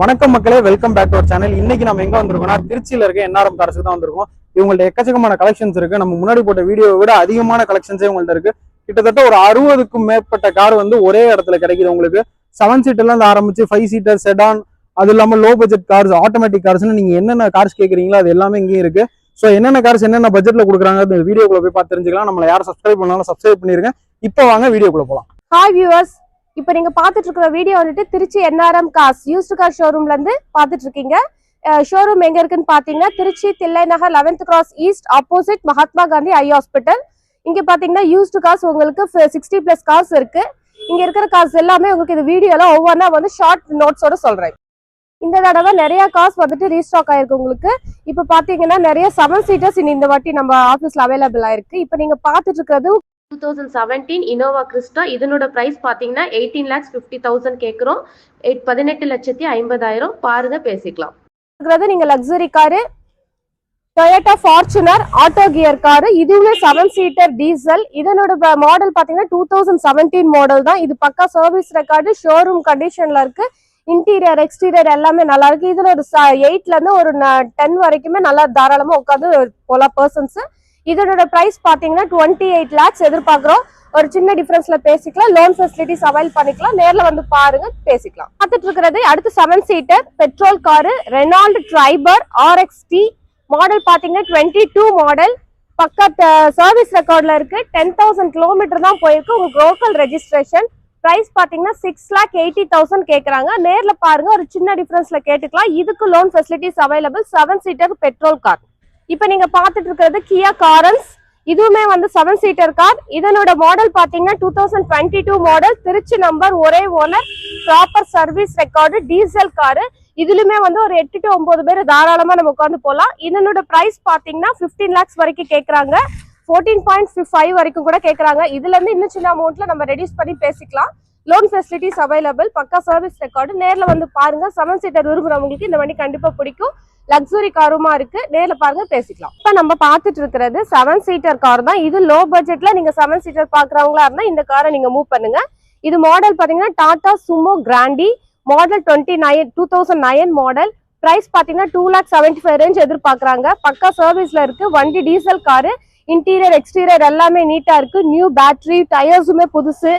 வணக்கம் மக்களே, welcome back to our channel. இன்னைக்கு நம்ம எங்க வந்திருக்கோம்னா திருச்சியில இருக்க என்ஆர்எம் கார்ஸ்க்கு தான் வந்திருக்கோம். இவங்கள்ட்ட எக்கச்சக்கமான கலெக்ஷன்ஸ் இருக்கு. நம்ம முன்னாடி போட்ட வீடியோவை விட அதிகமான கலெக்ஷன்ஸே உங்கள்ட்ட இருக்கு. கிட்டத்தட்ட ஒரு 60க்கும் மேற்பட்ட கார் வந்து ஒரே இடத்துல கிடைக்குது உங்களுக்கு. 7 சீட்டர்ல இருந்து ஆரம்பிச்சு 5 சீட்டர் செடான், அது இல்லாம லோ பட்ஜெட் கார்ஸ், ஆட்டோமேட்டிக் கார்ஸ்னு நீங்க என்னென்ன கார்ஸ் கேட்குறீங்களோ அது எல்லாமே இங்கேயும் இருக்கு. ஸோ என்னென்ன கார்ஸ் என்னென்ன பட்ஜெட்ல கொடுக்குறாங்க இந்த வீடியோக்குள்ள போய் பார்த்து தெரிஞ்சுக்கலாம். நம்மள யாரும் சப்ஸ்கிரைப் பண்ணாலும் சப்ஸ்கிரைப் பண்ணிருங்க. இப்போ வாங்க வீடியோக்குள்ள போகலாம். ஹாய் வியூவர்ஸ், இப்போ நீங்க பார்த்துட்டு இருக்கிற வீடியோ வந்துட்டு Trichy NRM cars used car ஷோரூம்ல இருந்து பார்த்துட்டு இருக்கீங்க. ஷோரூம் எங்க இருக்குன்னு பாத்தீங்கன்னா Trichy Thillai Nagar 11th cross east opposite Mahatma Gandhi eye hospital. இங்க பாத்தீங்கன்னா யூஸ்டு கார்ஸ் உங்களுக்கு 60+ கார்ஸ் இருக்கு. இங்க இருக்கிற கார்ஸ் எல்லாமே உங்களுக்கு இந்த வீடியோல ஒவ்வொன்றா வந்து ஷார்ட் நோட்ஸோட சொல்றேன். இந்த தடவை நிறைய கார்ஸ் வந்துட்டு ரீஸ்டாக் ஆயிருக்கு உங்களுக்கு. இப்போ பாத்தீங்கன்னா நிறைய 7 சீட்டர்ஸ் இந்த வாட்டி நம்ம ஆஃபீஸ்ல அவைலபிள் ஆயிருக்கு. இப்போ நீங்க பார்த்துட்டு இருக்கிறது 2017 இனோவா கிறிஸ்டா. இதனோட பிரைஸ் பாத்தீங்கன்னா 18,50,000 கேக்குறோம். 18,50,000 பாருங்க, பேசிக்கலாம். நீங்க luxury car Toyota Fortuner auto gear car, இதுவுமே 7 சீட்டர் டீசல். இதனோட மாடல் பாத்தீங்கன்னா 2017 மாடல் தான். இது பக்கா சர்வீஸ் ரெக்கார்டு, ஷோரூம் கண்டிஷன்ல இருக்கு. இன்டீரியர் எக்ஸ்டீரியர் எல்லாமே நல்லா இருக்கு. இதுல ஒரு 8ல இருந்து ஒரு 10 வரைக்குமே நல்லா தாராளமா உட்காந்து போலாம் பர்சன்ஸ். இதனோட பிரைஸ் பாத்தீங்கன்னா 28 lakhs எதிர்பார்க்கிறோம். ஒரு சின்ன டிஃபரன்ஸ்ல பேசிக்கலாம். லோன் ஃபெசிலிட்டிஸ் அவைல் பண்ணிக்கலாம். நேர்ல வந்து பாருங்க, பேசிக்கலாம். பார்த்துட்டு இருக்கிறது அடுத்து 7 seater petrol car Renault Triber RXT. Model பாத்தீங்கன்னா 22 மாடல். பக்கா சர்வீஸ் ரெக்கார்ட்ல இருக்கு. 10,000 கிலோமீட்டர் தான் போயிருக்கு. உங்களுக்கு லோக்கல் ரெஜிஸ்ட்ரேஷன். பிரைஸ் பாத்தீங்கன்னா 6,80,000 கேக்குறாங்க. நேர்ல பாருங்க, ஒரு சின்ன டிஃபரன்ஸ்ல கேட்டுக்கலாம். இதுக்கு loan facilities available. 7 seater petrol car. இப்ப நீங்க பாத்துட்டு இருக்கிறது கியா காரன்ஸ். இதுவுமே வந்து 7 சீட்டர் கார். இதனோட மாடல் பாத்தீங்கன்னா 2022 மாடல். திருச்சி நம்பர், ஒரே owner, proper service record, diesel car. இதுலயுமே வந்து ஒரு 8 to 9 பேர் தாராளமா நம்ம உட்காந்து போலாம். இதனோட பிரைஸ் பாத்தீங்கன்னா 15 lakhs வரைக்கும் கேக்குறாங்க. 14.5 வரைக்கும் கூட கேக்குறாங்க. இதுல இருந்து இன்னும் சின்ன அமௌண்ட்ல நம்ம ரெடியூஸ் பண்ணி பேசிக்கலாம். Loan facilities available. பக்கா சர்வீஸ் ரெக்கார்டு. நேர்ல வந்து பாருங்க. 7 சீட்டர் விரும்புறவங்களுக்கு இந்த வண்டி கண்டிப்பா பிடிக்கும். லக்ஸுரி காருமா இருக்கு. நேர்ல பாருங்க, பேசிக்கலாம். இப்ப நம்ம பாத்துட்டு இருக்கிறது 7 சீட்டர் கார் தான். இது லோ பட்ஜெட்ல நீங்க 7 சீட்டர் பாக்குறவங்களா இருந்தா இந்த காரை நீங்க மூவ் பண்ணுங்க. இது மாடல் பாத்தீங்கன்னா Tata Sumo Grande model 2009 model. Price பாத்தீங்கன்னா 2,75,000 ரேஞ்ச் எதிர்பார்க்கறாங்க. பக்கா சர்வீஸ்ல இருக்கு. வண்டி டீசல் காரு. இன்டீரியர் எக்ஸ்டீரியர் எல்லாமே நீட்டா இருக்கு. நியூ பேட்டரி, டயர்ஸுமே புதுசு.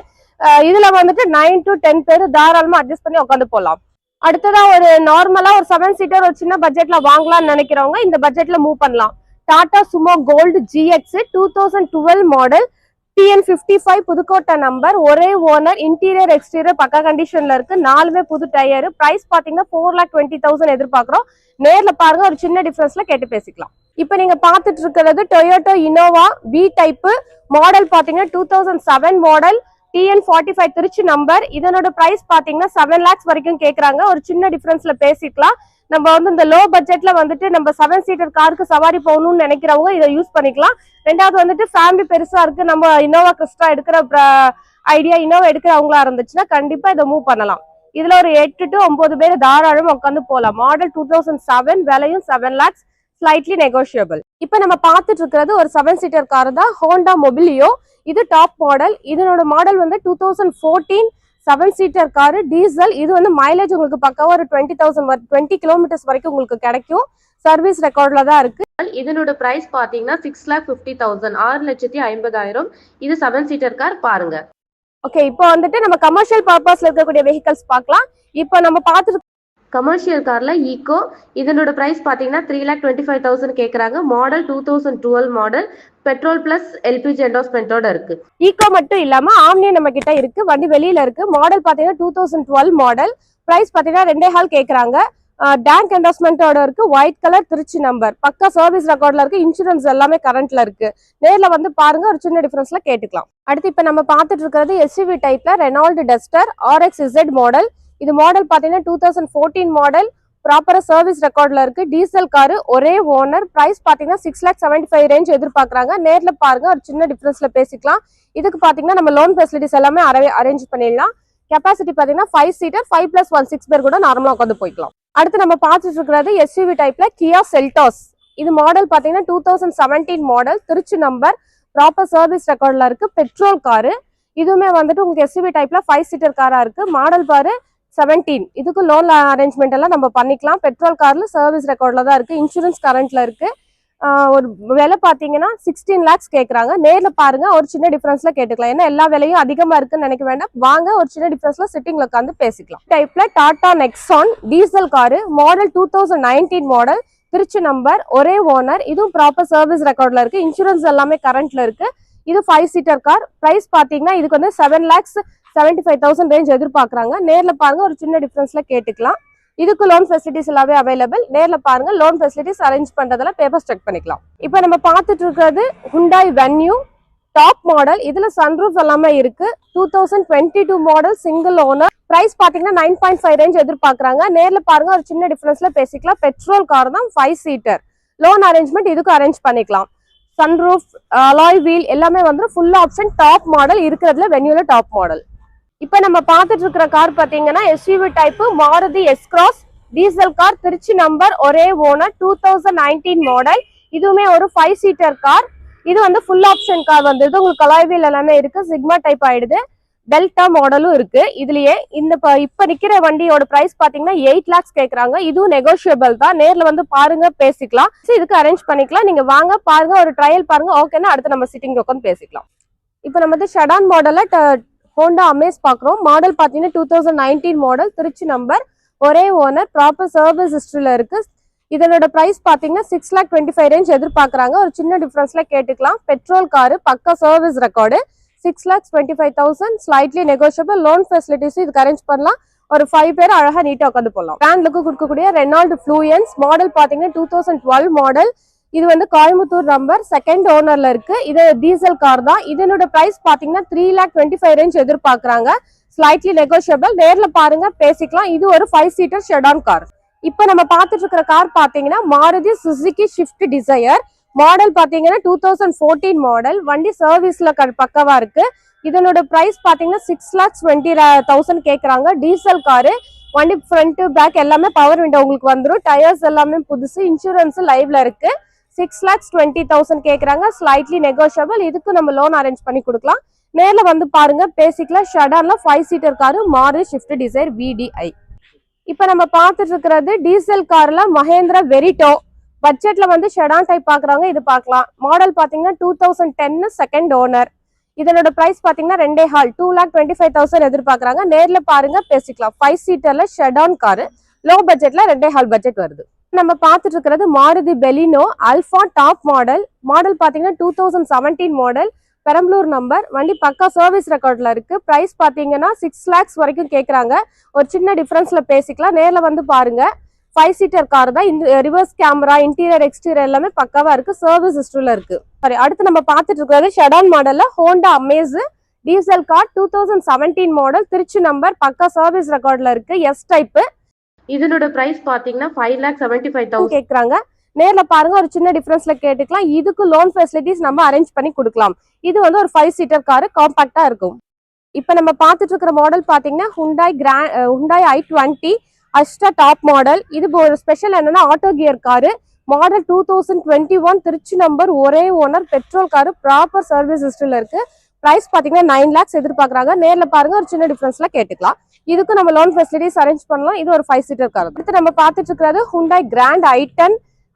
இதுல வந்துட்டு 9 to 10 பேர் தாராளமா அட்ஜஸ்ட் பண்ணி உட்காந்து போலாம். அடுத்ததா ஒரு நார்மலா ஒரு 7 சீட்டர் ஒரு சின்ன பட்ஜெட்ல வாங்கலாம்னு நினைக்கிறவங்க இந்த பட்ஜெட்ல மூவ் பண்ணலாம். Tata Sumo Gold GX 2012 model, TN55 Pudukkottai number, ஒரே ஓனர், இன்டீரியர் எக்ஸ்டீரியர் பக்கா கண்டிஷன்ல இருக்கு. 4மே புது டயர். பிரைஸ் பாத்தீங்கன்னா 4,20,000 எதிர்பார்க்கிறோம். நேர்ல பாருங்க, ஒரு சின்ன டிஃபரன்ஸ்ல கேட்டு பேசிக்கலாம். இப்ப நீங்க பாத்துட்டு இருக்கிறது Toyota Innova B type. Model பாத்தீங்கன்னா 2007 மாடல், TN45 திருச்சி நம்பர். இதனோட பிரைஸ் பாத்தீங்கன்னா 7 lakhs வரைக்கும் கேக்குறாங்க. ஒரு சின்ன டிஃபரன்ஸ்ல பேசிக்கலாம். நம்ம வந்து இந்த லோ பட்ஜெட்ல வந்துட்டு நம்ம 7 சீட்டர் காருக்கு சவாரி போகணும்னு நினைக்கிறவங்க இதை யூஸ் பண்ணிக்கலாம். ரெண்டாவது வந்துட்டு ஃபேமிலி பெருசா இருக்கு, நம்ம இனோவா கிறிஸ்டா எடுக்கிற ஐடியா இனோவா எடுக்கிறவங்களா இருந்துச்சுன்னா கண்டிப்பா இதை மூவ் பண்ணலாம். இதுல ஒரு 8 to 9 பேர் தாராளமா உட்காந்து போலாம். மாடல் 2007, விலையும் 7 lakhs, ஸ்லைட்லி நெகோஷியபிள். இப்ப நம்ம பார்த்துட்டு இருக்கிறது ஒரு 7 சீட்டர் கார் தான், ஹோண்டா மொபிலியோ. இது டாப் மாடல். இதனோட மாடல் வந்து 2014 7 சீட்டர் காரு டீசல். இது வந்து மைலேஜ் உங்களுக்கு பக்காவா ஒரு 20 கிலோமீட்டர்ஸ் வரைக்கும் உங்களுக்கு கிடைக்கும். சர்வீஸ் ரெக்கார்ட்ல தான் இருக்கு. இதனோட பிரைஸ் பாத்தீங்கன்னா 6,50,000, 6,50,000. இது 7 சீட்டர் கார். பாருங்க. ஓகே, இப்போ வந்துட்டு நம்ம கமர்ஷியல் பர்பஸ்ல இருக்கக்கூடிய வெஹிக்கல்ஸ் பார்க்கலாம். இப்போ நம்ம பார்த்துட்டு கமர்ஷியல் கார்ல ஈகோ. இதனோட பிரைஸ் பாத்தீங்கன்னா 3,25,000 கேக்குறாங்க. Model 2012 model, petrol plus LPG என்டாஸ்மெண்டோட இருக்கு. ஈகோ மட்டும் இல்லாம ஆம்னி நம்ம கிட்ட இருக்கு. வண்டி வெளியில இருக்கு. மாடல் பாத்தீங்கன்னா 2012 மாடல். பிரைஸ் பாத்தீங்கன்னா 2.5 கேக்குறாங்க. டேங்க் என்டாஸ்மெண்டோட இருக்கு. White colour, Trichy number. பக்கா சர்வீஸ் ரெக்கார்ட்ல இருக்கு. இன்சூரன்ஸ் எல்லாமே கரண்ட்ல இருக்கு. நேர்ல வந்து பாருங்க, ஒரு சின்ன டிஃபரன்ஸ்ல கேட்டுக்கலாம். அடுத்து இப்ப நம்ம பாத்துட்டு இருக்கிறது SUV டைப்ல ரெனால்ட் டஸ்டர் RXZ மாடல். இது மாடல் பாத்தீங்கன்னா 2014 மாடல். ப்ராப்பரா சர்வீஸ் ரெக்கார்ட்ல இருக்கு. டீசல் காரு, ஒரே ஓனர். பிரைஸ் பாத்தீங்கன்னா 6,75,000 ரேஞ்ச் எதிர்பார்க்கறாங்க. நேர்ல பாருங்க, ஒரு சின்ன டிஃபரன்ஸ்ல பேசிக்கலாம். இதுக்கு பாத்தீங்கன்னா நம்ம லோன் ஃபெசிலிட்டிஸ் எல்லாமே அரேஞ்ச் பண்ணிடலாம். கெப்பாசிட்டி பாத்தீங்கன்னா 5 சீட்டர், 5+1 6 பேர் கூட நார்மலா உட்காந்து போய்க்கலாம். அடுத்து நம்ம பார்த்துட்டு இருக்கிறது SUV டைப்ல கியா செல்டாஸ். இது மாடல் பாத்தீங்கன்னா 2017 model, Trichy number, proper service ரெக்கார்ட்ல இருக்கு. Petrol car. இதுவுமே வந்துட்டு உங்களுக்கு SUV டைப்ல 5 சீட்டர் காரா இருக்கு. மாடல் பாரு 17 இதுக்கு லோன் அரேஞ்ச்மெண்ட் எல்லாம் நம்ம பண்ணிக்கலாம். பெட்ரோல் கார்ல சர்வீஸ் ரெக்கார்ட்ல தான் இருக்கு, இன்சூரன்ஸ் கரண்ட்ல இருக்கு. ஒரு விலை பாத்தீங்கன்னா 16 lakhs கேக்குறாங்க. நேர்ல பாருங்க, ஒரு சின்ன டிஃபரன்ஸ்ல கேட்டுக்கலாம். ஏன்னா எல்லா விலையும் அதிகமா இருக்குன்னு நினைக்க வேண்டாம். வாங்க ஒரு சின்ன டிஃபரன்ஸ்ல சிட்டிங்ல உட்காந்து பேசிக்கலாம். டைப்ல Tata Nexon diesel car, model 2019 model, Trichy number, ஒரே ஓனர். இதுவும் ப்ராப்பர் சர்வீஸ் ரெக்கார்ட்ல இருக்கு, இன்சூரன்ஸ் எல்லாமே கரண்ட்ல இருக்கு. இது 5 seater கார். பிரைஸ் பாத்தீங்கன்னா இதுக்கு வந்து 7,75,000 ரேஞ்ச் எதிர்பார்க்கறாங்க. நேர்ல பாருங்க, ஒரு சின்ன டிஃபரன்ஸ்ல கேட்டுக்கலாம். இதுக்கு லோன் ஃபெசிலிட்டிஸ் எல்லாமே அவைலபிள். நேர்ல பாருங்க, லோன் ஃபெசிலிட்டிஸ் அரேஞ்ச் பண்றதுல பேப்பர்ஸ் செக் பண்ணிக்கலாம். இப்போ நம்ம பார்த்துட்டு இருக்கிறது Hyundai Venue டாப் மாடல். இதுல சன்ரூஃப் எல்லாமே இருக்கு. 2022 மாடல், சிங்கிள் ஓனர். பிரைஸ் பாத்தீங்கன்னா 9.5 ரேஞ்ச் எதிர்பார்க்கறாங்க. நேர்ல பாருங்க, ஒரு சின்ன டிஃபரன்ஸ்ல பேசிக்கலாம். பெட்ரோல் கார் தான், 5 seater. லோன் அரேஞ்ச்மெண்ட் இதுக்கு அரேஞ்ச் பண்ணிக்கலாம். சன்ரூஃப், அலாய் வீல் எல்லாமே வந்து ஃபுல் ஆப்ஷன் டாப் மாடல் இருக்கிறதுல வென்யூல டாப் மாடல். இப்ப நம்ம பார்த்துட்டு இருக்கிற கார் பாத்தீங்கன்னா SUV type Maruti S-Cross diesel car, Trichy number, ஒரே ஓனர், 2019 மாடல். இதுவுமே ஒரு 5 seater கார். இது வந்து ஃபுல் ஆப்ஷன் கார் வந்து உங்களுக்கு அலாய் வீல் எல்லாமே இருக்கு. சிக்மா டைப் ஆயிடுது. டெல்டா மாடலும் இருக்கு. இதுலயே இந்த இப்ப நிக்கிற வண்டியோட பிரைஸ் பாத்தீங்கன்னா 8 lakhs கேக்குறாங்க. இதுவும் நெகோஷியபிள் தான். நேர்ல வந்து பாருங்க, பேசிக்கலாம். இதுக்கு அரேஞ்ச் பண்ணிக்கலாம். நீங்க வாங்க பாருங்க, ஒரு ட்ரையல் பாருங்க. ஓகேன்னா அடுத்து நம்ம சிட்டிங் உட்காந்து பேசிக்கலாம். இப்ப நம்ம வந்து ஷெடான் மாடல்ல ஹோண்டா அமேஸ் பாக்குறோம். மாடல் பாத்தீங்கன்னா 2019 மாடல், திருச்சி நம்பர், ஒரே ஓனர், ப்ராப்பர் சர்வீஸ் ஹிஸ்டரியில இருக்கு. இதனோட பிரைஸ் பாத்தீங்கன்னா 6,25,000 ரேஞ்ச் எதிர்பார்க்கறாங்க. ஒரு சின்ன டிஃபரன்ஸ்ல கேட்டுக்கலாம். பெட்ரோல் காரு, பக்கா service record, 6,25,000, slightly negotiable. Loan facilities இதுக்கு அரேஞ்ச் பண்ணலாம். ஒரு 5 பேர் அழகா நீட்டா உட்காந்து போடலாம். பிராண்ட் லுக்கு கொடுக்கக்கூடிய ரெனால்ட் ஃப்ளூயன்ஸ் மாடல் பாத்தீங்கன்னா 2012 மாடல். இது வந்து கோயம்புத்தூர் நம்பர், செகண்ட் ஓனர்ல இருக்கு. இது டீசல் கார் தான். இதனோட பிரைஸ் பாத்தீங்கன்னா 3,25,000 ரேஞ்ச் எதிர்பார்க்கறாங்க. Slightly negotiable. நேர்ல பாருங்க, பேசிக்கலாம். இது ஒரு 5 seater ஷெடான் கார். இப்ப நம்ம பார்த்துட்டு இருக்கிற கார் பாத்தீங்கன்னா Maruti Suzuki Swift Dzire. Model பாத்தீங்கன்னா 2014 மாடல். வண்டி சர்வீஸ்ல பக்கவா இருக்கு. இதனோட பிரைஸ் பாத்தீங்கன்னா 6,20,000 கேக்குறாங்க. Diesel car. வண்டி ஃப்ரண்ட் பேக் எல்லாமே பவர் விண்டோ உங்களுக்கு வந்துடும். டயர்ஸ் எல்லாமே புதுசு. இன்சூரன்ஸ் லைவ்ல இருக்கு. 6,20,000 கேக்குறாங்க. Slightly negotiable. இதுக்கு நம்ம லோன் அரேஞ்ச் பண்ணி கொடுக்கலாம். நேர்ல வந்து பாருங்க, பேசிக்கலாம். ஷெடான்ல 5 seater car, Maruti shift desire VDI. இப்ப நம்ம பார்த்துட்டு இருக்கிறது டீசல் கார்ல மஹேந்திரா வெரிட்டோ. பட்ஜெட்ல வந்து ஷெடான் டைப் பாக்குறாங்க, இது பார்க்கலாம். மாடல் பாத்தீங்கன்னா 2010 செகண்ட் ஓனர். இதனோட பிரைஸ் பாத்தீங்கன்னா 2,25,000 எதிர்பார்க்கறாங்க. நேர்ல பாருங்க, பேசிக்கலாம். 5 seaterல ஷெடான் காரு, லோ பட்ஜெட்ல 2,5 பட்ஜெட் வருது. நம்ம பார்த்துட்டு இருக்கிறது Maruti Baleno alpha top model. Model பாத்தீங்கன்னா 2017 மாடல், பெரம்பலூர் நம்பர். வண்டி பக்கா சர்வீஸ் ரெக்கார்ட்ல இருக்கு. பிரைஸ் பாத்தீங்கன்னா 6 lakhs வரைக்கும் கேக்குறாங்க. ஒரு சின்ன டிஃபரன்ஸ்ல பேசிக்கலாம். நேர்ல வந்து பாருங்க. 5 seater கார் தான். ரிவர்ஸ் கேமரா, இன்டீரியர் எக்ஸ்டீரியர் எல்லாமே பக்காவா இருக்கு. சர்வீஸ் ஹிஸ்டரியில இருக்கு. சரி, அடுத்து நம்ம பார்த்துட்டு இருக்கிறது ஷெடான் மாடல்ல Honda Amaze diesel car, 2017 model, Trichy number, பக்கா சர்வீஸ் ரெக்கார்ட்ல இருக்கு. S type. இதனோட பிரைஸ் பாத்தீங்கன்னா 5,75,000 கேக்குறாங்க. நேர்ல பாருங்க, ஒரு சின்ன டிஃபரன்ஸ்ல கேட்டுக்கலாம். இதுக்கு லோன் ஃபெசிலிட்டிஸ் நம்ம அரேஞ்ச் பண்ணி கொடுக்கலாம். இது வந்து ஒரு 5 seater காரு, காம்பாக்டா இருக்கும். இப்ப நம்ம பார்த்துட்டு இருக்கிற மாடல் பாத்தீங்கன்னா Hyundai i20 அஸ்டா டாப் மாடல். இது ஒரு ஸ்பெஷல் என்னன்னா auto gear car. Model 2021, Trichy number, ஒரே owner, petrol car, proper service ஹிஸ்டரியில இருக்கு. பிரைஸ் பாத்தீங்கன்னா 9 lakhs எதிர்பார்க்கறாங்க. நேர்ல பாருங்க, ஒரு சின்ன டிஃபரன்ஸ்ல கேட்டுக்கலாம். இதுக்கு நம்ம லோன் ஃபெசிலிட்டிஸ் அரேஞ்ச் பண்ணலாம். இது ஒரு 5 seater கார். அடுத்து நம்ம பார்த்துட்டு இருக்கிறது Hyundai Grand i10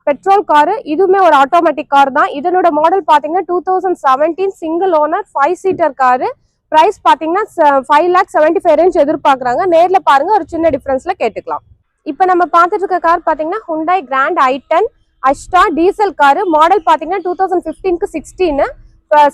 petrol car. இதுவுமே ஒரு ஆட்டோமேட்டிக் கார் தான். இதனோட மாடல் பாத்தீங்கன்னா 2017 single owner, 5 seater car. Price பாத்தீங்கன்னா 5,75,000 ரேஞ்ச் எதிர்பார்க்கறாங்க. நேர்ல பாருங்க, ஒரு சின்ன டிஃபரன்ஸ்ல கேட்டுக்கலாம். இப்ப நம்ம பார்த்துட்டு இருக்க கார் பாத்தீங்கன்னா Hyundai Grand i10 அஸ்டா diesel car. Model பாத்தீங்கன்னா 2015 16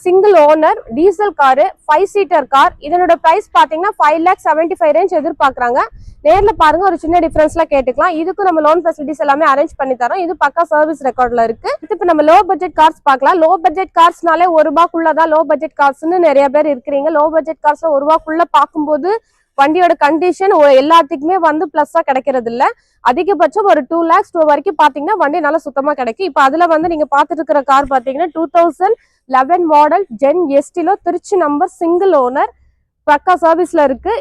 single owner, diesel car, 5 seater car. இதனோட பிரைஸ் பாத்தீங்கன்னா 5,75,000 ரேஞ்ச் எதிர்பார்க்கறாங்க. நேர்ல பாருங்க, ஒரு சின்ன டிஃபரன்ஸ்ல கேட்டுக்கலாம். இதுக்கு நம்ம லோன் ஃபெசிலிட்டிஸ் எல்லாமே அரேஞ்ச் பண்ணி தரோம். இது பக்கா சர்வீஸ் ரெக்கார்ட்ல இருக்கு. இப்ப நம்ம லோ பட்ஜெட் கார்ஸ் பார்க்கலாம். லோ பட்ஜெட் கார்ஸ்னாலே ₹1 லோ பட்ஜெட் கார்ஸ்னு நிறைய பேர் இருக்கிறீங்க. லோ பட்ஜெட் கார்ஸ்ல ₹1 பார்க்கும்போது வண்டியோட கண்டிஷன் எல்லாத்துக்குமே வந்து பிளஸ்ஸா கிடைக்கிறது இல்ல. அதிகபட்சம் ஒரு 2 lakhs வரைக்கும் பாத்தீங்கன்னா வண்டி நல்லா சுத்தமா கிடைக்கும். இப்ப அதுல வந்து நீங்க பாத்துட்டு இருக்கிற கார் பாத்தீங்கன்னா 2011 model Zen Estilo, Trichy number, single owner, பக்கா சர்வீஸ்ல இருக்கு.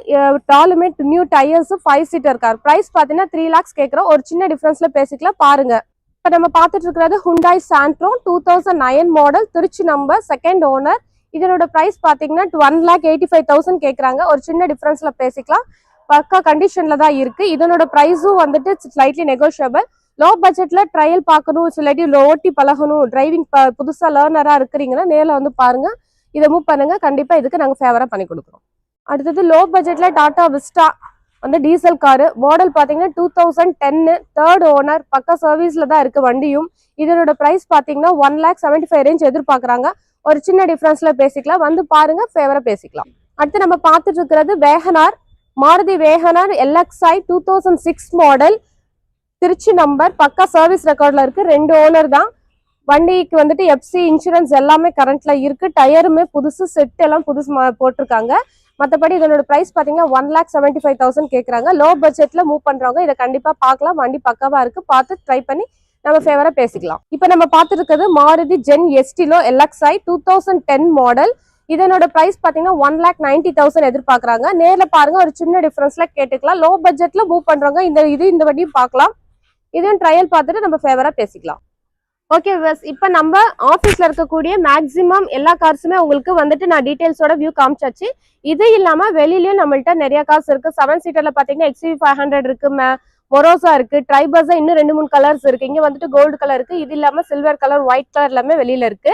டாலுமேட் new tyres, 5 seater car. Price பாத்தீங்கன்னா 3 lakhs கேக்குறோம். ஒரு சின்ன டிஃபரன்ஸ்ல பேசிக்கலாம், பாருங்க. இப்ப நம்ம பாத்துட்டு இருக்கிறது Hyundai Santro 2009 model, Trichy number, second owner. இதனோட பிரைஸ் பாத்தீங்கன்னா 1,85,000 கேக்குறாங்க. ஒரு சின்ன டிஃபரன்ஸ்ல பேசிக்கலாம். பக்கா கண்டிஷன்ல தான் இருக்கு. இதனோட பிரைஸும் வந்துட்டு ஸ்லைட்லி நெகோஷியபிள். லோ பட்ஜெட்ல ட்ரையல் பார்க்கணும், இல்லாட்டி ஓட்டி பழகணும், டிரைவிங் புதுசா லேர்னரா இருக்கிறீங்கன்னா நேரில் வந்து பாருங்க, இதை மூவ் பண்ணுங்க. கண்டிப்பா இதுக்கு நாங்க ஃபேவரா பண்ணி கொடுக்குறோம். அடுத்தது லோ பட்ஜெட்ல டாடா விஸ்டா வந்து டீசல் காரு. மாடல் பாத்தீங்கன்னா 2010, தேர்ட் ஓனர், பக்கா சர்வீஸ்ல தான் இருக்கு வண்டியும். இதனோட பிரைஸ் பாத்தீங்கன்னா 1,75,000 ரேஞ்ச் எதிர்பார்க்கறாங்க. ஒரு சின்ன டிஃபரன்ஸ்ல பேசிக்கலாம், வந்து பாருங்க, ஃபேவரா பேசிக்கலாம். அடுத்து நம்ம பார்த்துட்டு இருக்கிறது WagonR, Maruti WagonR LXi 2006 model, Trichy number, பக்கா சர்வீஸ் ரெக்கார்ட்ல இருக்கு. 2 ஓனர் தான். வண்டிக்கு வந்துட்டு எஃப்சி இன்சூரன்ஸ் எல்லாமே கரண்ட்ல இருக்கு. டயருமே புதுசு, செட் எல்லாம் புதுசு போட்டிருக்காங்க. மற்றபடி இதனோட பிரைஸ் பாத்தீங்கன்னா 1,75,000 கேட்கறாங்க. லோ பட்ஜெட்ல மூவ் பண்றவங்க இதை கண்டிப்பா பார்க்கலாம். வண்டி பக்காவா இருக்கு, பார்த்து ட்ரை பண்ணி நம்ம ஃபேவரா பேசிக்கலாம். இப்போ நம்ம பார்த்துட்டு இருக்கிறது Maruti Zen Estilo LXi 2010 model. இதனோட பிரைஸ் பாத்தீங்கன்னா 1,90,000 எதிர்பார்க்கறாங்க. நேர்ல பாருங்க, ஒரு சின்ன டிஃபரன்ஸ்ல கேட்டுக்கலாம். லோ பட்ஜெட்ல மூவ் பண்றவங்க இந்த வண்டியும் பார்க்கலாம். இதையும் ட்ரையல் பார்த்துட்டு நம்ம ஃபேவரா பேசிக்கலாம். ஓகே விவர்ஸ், இப்போ நம்ம ஆஃபீஸ்ல இருக்கக்கூடிய மேக்ஸிமம் எல்லா கார்ஸுமே உங்களுக்கு வந்துட்டு நான் டீடைல்ஸோட வியூ காமிச்சாச்சு. இது இல்லாம வெளியிலயும் நம்மள்ட்ட நிறைய கார்ஸ் இருக்கு. 7 சீட்டர்ல பாத்தீங்கன்னா XUV 500 இருக்கு, மொரோசா இருக்கு, ட்ரைபஸா இன்னும் 2-3 கலர்ஸ் இருக்கு. இங்க வந்துட்டு கோல்டு கலர் இருக்கு, இது இல்லாம சில்வர் கலர், ஒயிட் கலர் எல்லாமே வெளியில இருக்கு.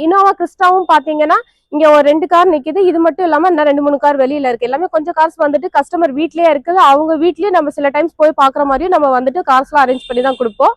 இனோவா கிறிஸ்டாவும் பாத்தீங்கன்னா இங்க ஒரு 2 கார் நிக்குது. இது மட்டும் இல்லாம இன்னும் 2-3 கார் வெளியில இருக்கு. எல்லாமே கொஞ்சம் கார்ஸ் வந்துட்டு கஸ்டமர் வீட்லயே இருக்குது. அவங்க வீட்லயே நம்ம சில டைம்ஸ் போய் பாக்குற மாதிரியும் நம்ம வந்துட்டு கார்ஸ்லாம் அரேஞ்ச் பண்ணி தான் கொடுப்போம்.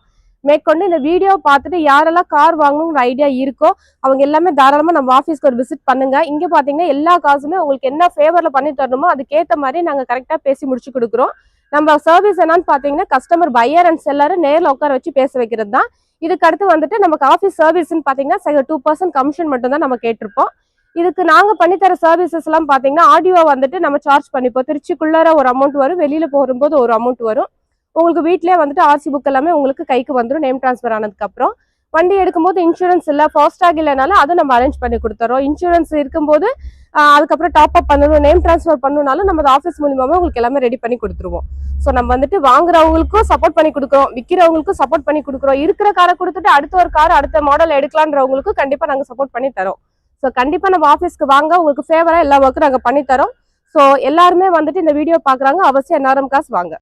மேற்கொண்டு இந்த வீடியோ பார்த்துட்டு யாரெல்லாம் கார் வாங்கணுங்கிற ஐடியா இருக்கோ அவங்க எல்லாமே தாராளமா நம்ம ஆஃபீஸ்க்கு ஒரு விசிட் பண்ணுங்க. இங்க பாத்தீங்கன்னா எல்லா காசுமே உங்களுக்கு என்ன ஃபேவர்ல பண்ணி தரணுமோ அதுக்கேற்ற மாதிரி நாங்க கரெக்டா பேசி முடிச்சு கொடுக்குறோம். நம்ம சர்வீஸ் என்னன்னு பாத்தீங்கன்னா கஸ்டமர் பையர் அண்ட் செல்லர் நேரில் உட்கார வச்சு பேச வைக்கிறது தான். இதுக்கு அடுத்து வந்துட்டு நமக்கு ஆஃபீஸ் சர்வீஸ்ன்னு பாத்தீங்கன்னா 2% கமிஷன் மட்டும் தான் நம்ம கேட்டிருப்போம். இதுக்கு நாங்க பண்ணித்தர சர்வீசஸ் எல்லாம் பாத்தீங்கன்னா ஆடியோ வந்துட்டு நம்ம சார்ஜ் பண்ணிப்போம். திருச்சிக்குள்ளார ஒரு அமௌண்ட் வரும், வெளியில போகும்போது ஒரு அமௌண்ட் வரும். உங்களுக்கு வீட்லயே வந்துட்டு ஆர்சி புக் எல்லாமே உங்களுக்கு கைக்கு வந்துடும் நேம் டிரான்ஸ்ஃபர் ஆனதுக்கு அப்புறம். வண்டி எடுக்கும்போது இன்சூரன்ஸ் இல்லை, ஃபாஸ்டாக் இல்லைனாலும் அதை நம்ம அரேஞ்ச் பண்ணி கொடுத்துறோம். இன்சூரன்ஸ் இருக்கும்போது அதுக்கப்புறம் டாப் அப் பண்ணணும், நேம் டிரான்ஸ்ஃபர் பண்ணணும்னாலும் நம்ம ஆஃபீஸ் மூலியமாவே உங்களுக்கு எல்லாமே ரெடி பண்ணி கொடுத்துருவோம். ஸோ நம்ம வந்துட்டு வாங்குறவங்களுக்கும் சப்போர்ட் பண்ணி கொடுக்குறோம், விற்கிறவங்களுக்கும் சப்போர்ட் பண்ணி கொடுக்குறோம். இருக்கிற காரை கொடுத்துட்டு அடுத்த ஒரு கார் அடுத்த மாடல் எடுக்கலான்றவங்களுக்கும் கண்டிப்பா நாங்க சப்போர்ட் பண்ணி தரோம். ஸோ கண்டிப்பா நம்ம ஆஃபீஸ்க்கு வாங்க, உங்களுக்கு ஃபேவரா எல்லா ஒர்க்கும் நாங்க பண்ணி தரோம். ஸோ எல்லாருமே வந்துட்டு இந்த வீடியோ பாக்குறாங்க, அவசியம் NRM காசு வாங்க.